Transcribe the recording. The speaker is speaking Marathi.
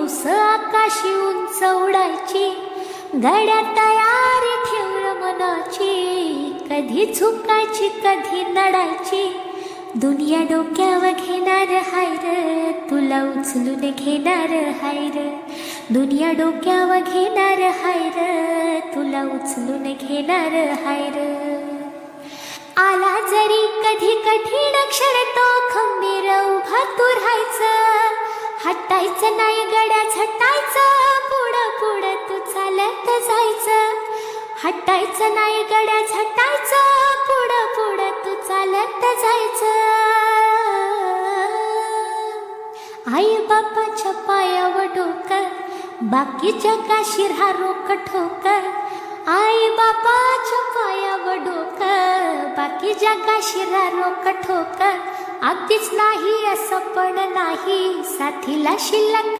हौस आकाशी उंच उडायची, गड्या तयारी ठेवलं मनाची, कधी झुकायची कधी नडायची, दुनिया डोक्यावर घेणार हाय र, तुला उचलून घेणार हाय र, दुनिया डोक्यावर घेणार हाय र, तुला उचलून घेणार हाय र. आला जरी कधी कठीण क्षण तो खंबीर उभा तू राहायचं, हटायचं नाही गड्या झटायचं, पुढं पुढं तू चालत जायचं, हटायचं नाही गड्या झटायचं, पुढं पुढं तू चालत जायचं. आई बापाच्या पायावर डोकं, बाकी जगाशी राहा रोक ठोकर, आई बापाच्या पायावर डोकं, बाकी जगाशी राहा रोक ठोकर, अगदीच नाही असं पण नाही, साथीला शिल्लक